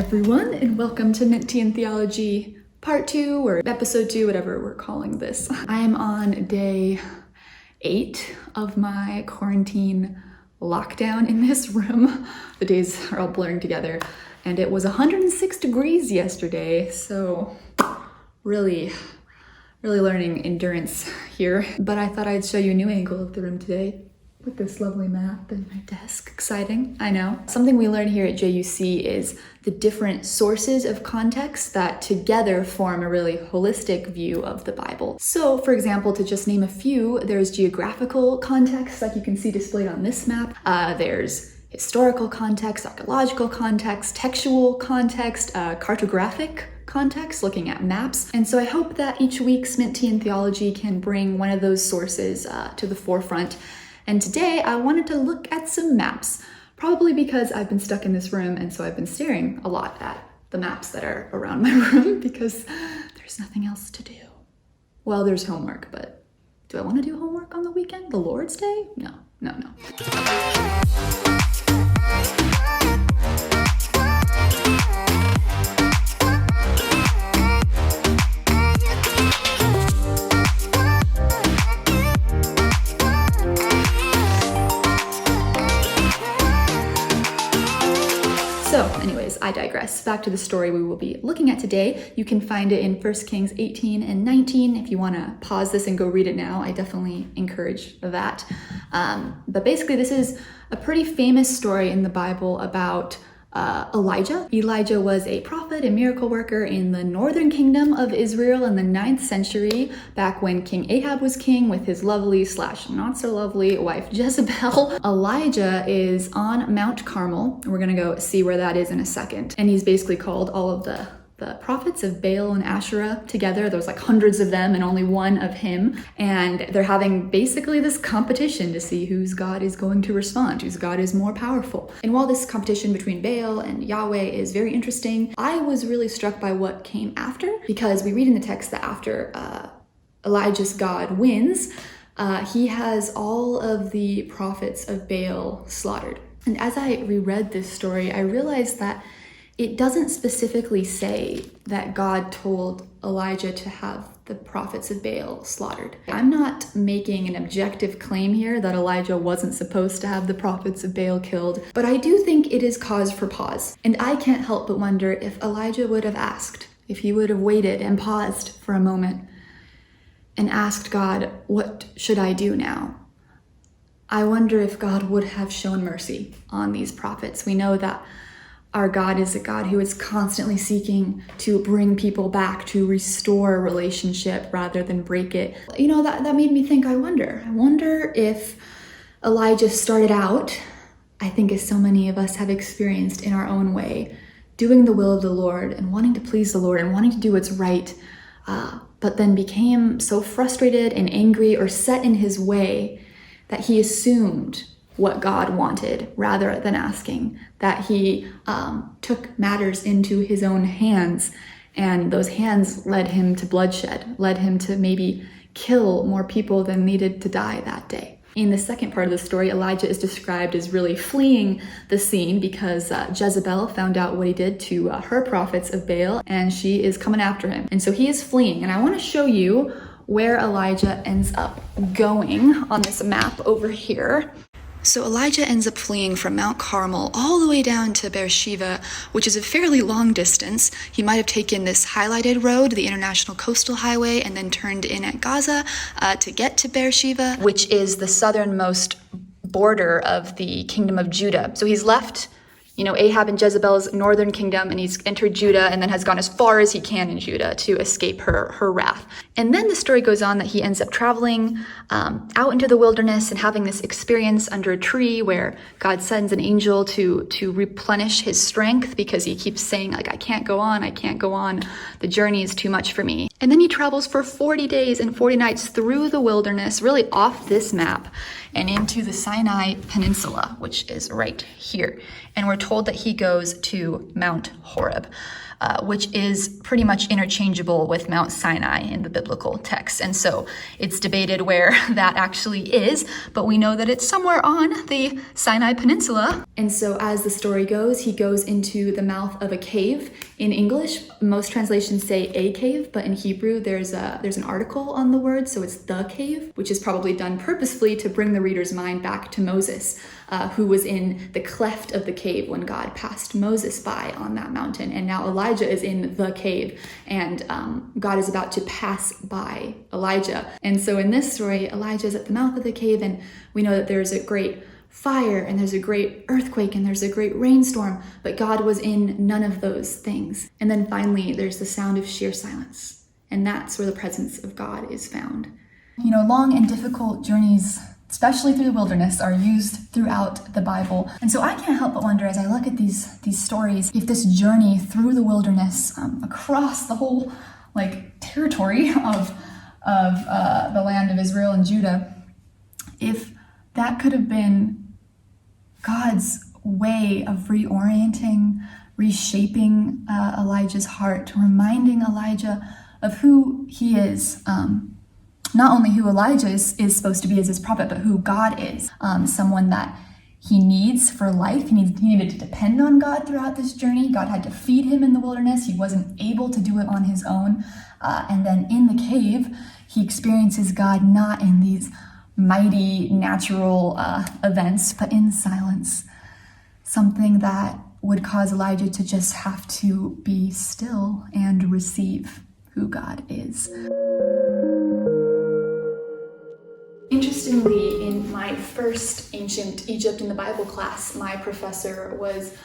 everyone, and welcome to Tea and Theology Part 2 or Episode 2, whatever we're calling this. I am on day 8 of my quarantine lockdown in this room. The days are all blurring together, and it was 106 degrees yesterday, so really learning endurance here. But I thought I'd show you a new angle of the room today with this lovely map and my desk. Exciting, I know. Something we learn here at JUC is the different sources of context that together form a really holistic view of the Bible. So, for example, to just name a few, there's geographical context, like you can see displayed on this map. There's historical context, archaeological context, textual context, cartographic context, looking at maps. And so I hope that each week's Tea and Theology can bring one of those sources to the forefront. And today I wanted to look at some maps, probably because I've been stuck in this room, and so I've been staring a lot at the maps that are around my room because there's nothing else to do. Well, there's homework, but do I want to do homework on the weekend? The Lord's Day? No. So anyways, I digress. Back to the story we will be looking at today. You can find it in 1 Kings 18 and 19. If you want to pause this and go read it now, I definitely encourage that. But basically, this is a pretty famous story in the Bible about Elijah. Elijah was a prophet and miracle worker in the northern kingdom of Israel in the 9th century, back when King Ahab was king with his lovely / not so lovely wife Jezebel. Elijah is on Mount Carmel. We're gonna go see where that is in a second. And he's basically called all of the prophets of Baal and Asherah together. There's like hundreds of them and only one of him. And they're having basically this competition to see whose God is going to respond, whose God is more powerful. And while this competition between Baal and Yahweh is very interesting, I was really struck by what came after, because we read in the text that after Elijah's God wins, he has all of the prophets of Baal slaughtered. And as I reread this story, I realized that it doesn't specifically say that God told Elijah to have the prophets of Baal slaughtered. I'm not making an objective claim here that Elijah wasn't supposed to have the prophets of Baal killed, but I do think it is cause for pause. And I can't help but wonder if Elijah would have asked, if he would have waited and paused for a moment and asked God, what should I do now? I wonder if God would have shown mercy on these prophets. We know that our God is a God who is constantly seeking to bring people back, to restore a relationship rather than break it. You know, that made me think, I wonder if Elijah started out, I think as so many of us have experienced in our own way, doing the will of the Lord and wanting to please the Lord and wanting to do what's right, but then became so frustrated and angry or set in his way that he assumed what God wanted rather than asking, that he took matters into his own hands, and those hands led him to bloodshed, led him to maybe kill more people than needed to die that day. In the second part of the story, Elijah is described as really fleeing the scene because Jezebel found out what he did to her prophets of Baal, and she is coming after him. And so he is fleeing, and I want to show you where Elijah ends up going on this map over here. So Elijah ends up fleeing from Mount Carmel all the way down to Beersheba, which is a fairly long distance. He might have taken this highlighted road, the International Coastal Highway, and then turned in at Gaza to get to Beersheba, which is the southernmost border of the kingdom of Judah. So he's left, Ahab and Jezebel's northern kingdom, and he's entered Judah and then has gone as far as he can in Judah to escape her wrath. And then the story goes on that he ends up traveling out into the wilderness and having this experience under a tree where God sends an angel to replenish his strength because he keeps saying, I can't go on. The journey is too much for me. And then he travels for 40 days and 40 nights through the wilderness, really off this map, and into the Sinai Peninsula, which is right here. And we're told told that he goes to Mount Horeb, which is pretty much interchangeable with Mount Sinai in the biblical text. And so it's debated where that actually is, but we know that it's somewhere on the Sinai Peninsula. And so as the story goes, he goes into the mouth of a cave. In English, most translations say a cave, but in Hebrew, there's an article on the word, so it's the cave, which is probably done purposefully to bring the reader's mind back to Moses, who was in the cleft of the cave when God passed Moses by on that mountain. And now Elijah is in the cave, and God is about to pass by Elijah. And so in this story, Elijah is at the mouth of the cave, and we know that there's a great fire, and there's a great earthquake, and there's a great rainstorm, but God was in none of those things. And then finally, there's the sound of sheer silence, and that's where the presence of God is found. You know, long and difficult journeys, especially through the wilderness, are used throughout the Bible. And so I can't help but wonder, as I look at these stories, if this journey through the wilderness, across the whole territory of the land of Israel and Judah, if that could have been God's way of reorienting, reshaping Elijah's heart, reminding Elijah of who he is. Not only who Elijah is supposed to be as his prophet, but who God is. Someone that he needs for life. He needed to depend on God throughout this journey. God had to feed him in the wilderness. He wasn't able to do it on his own. And then in the cave, he experiences God not in these mighty natural events, but in silence. Something that would cause Elijah to just have to be still and receive who God is. Interestingly, in my first Ancient Egypt in the Bible class, my professor was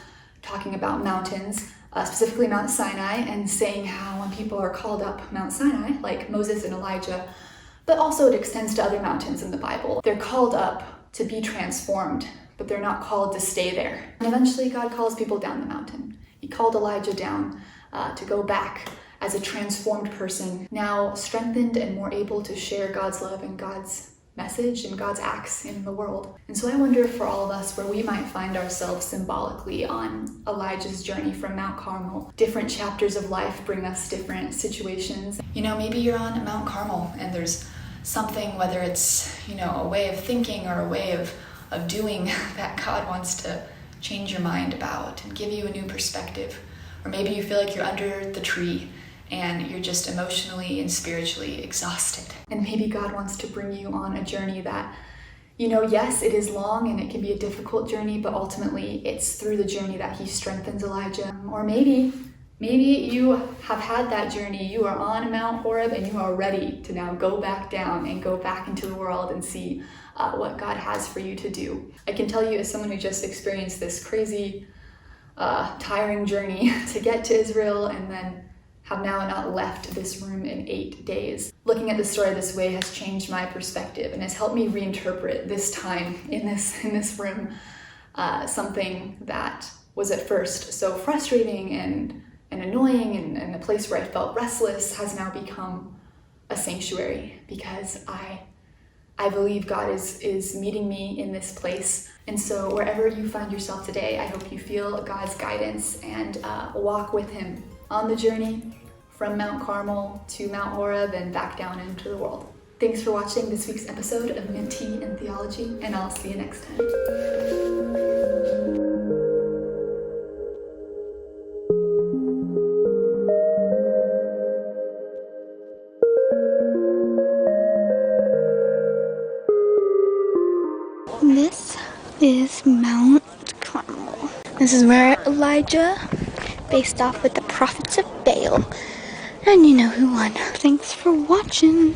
talking about mountains, specifically Mount Sinai, and saying how when people are called up Mount Sinai, like Moses and Elijah, but also it extends to other mountains in the Bible, they're called up to be transformed, but they're not called to stay there. And eventually God calls people down the mountain. He called Elijah down to go back as a transformed person, now strengthened and more able to share God's love and God's message and God's acts in the world. And so I wonder for all of us where we might find ourselves symbolically on Elijah's journey from Mount Carmel. Different chapters of life bring us different situations. You know, maybe you're on Mount Carmel and there's something, whether it's, a way of thinking or a way of doing that God wants to change your mind about and give you a new perspective. Or maybe you feel like you're under the tree and you're just emotionally and spiritually exhausted. And maybe God wants to bring you on a journey that, yes, it is long and it can be a difficult journey, but ultimately it's through the journey that he strengthens Elijah. Or maybe you have had that journey, you are on Mount Horeb and you are ready to now go back down and go back into the world and see what God has for you to do. I can tell you as someone who just experienced this crazy, tiring journey to get to Israel and then have now not left this room in 8 days. Looking at the story this way has changed my perspective and has helped me reinterpret this time in this room. Something that was at first so frustrating and annoying and a place where I felt restless has now become a sanctuary because I believe God is meeting me in this place. And so wherever you find yourself today, I hope you feel God's guidance and walk with him on the journey from Mount Carmel to Mount Horeb and back down into the world. Thanks for watching this week's episode of Tea and Theology, and I'll see you next time. This is Mount Carmel. This is where Elijah faced off with the prophets of Baal. And you know who won. Thanks for watching.